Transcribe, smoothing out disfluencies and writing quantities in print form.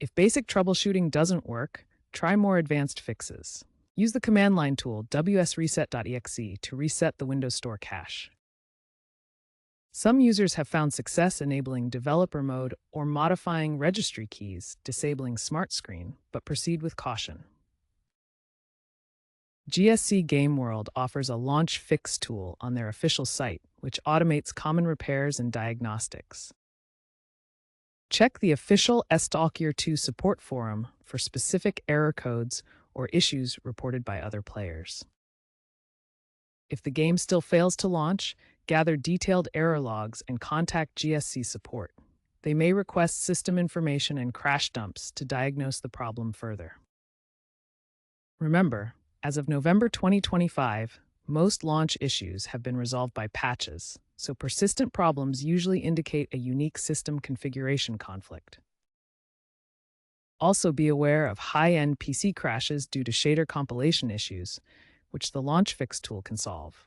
If basic troubleshooting doesn't work, try more advanced fixes. Use the command line tool wsreset.exe to reset the Windows Store cache. Some users have found success enabling developer mode or modifying registry keys, disabling Smart Screen, but proceed with caution. GSC Game World offers a launch fix tool on their official site, which automates common repairs and diagnostics. Check the official Stalker 2 support forum for specific error codes or issues reported by other players. If the game still fails to launch, gather detailed error logs and contact GSC support. They may request system information and crash dumps to diagnose the problem further. Remember, as of November 2025, most launch issues have been resolved by patches, so persistent problems usually indicate a unique system configuration conflict. Also be aware of high-end PC crashes due to shader compilation issues, which the launch fix tool can solve.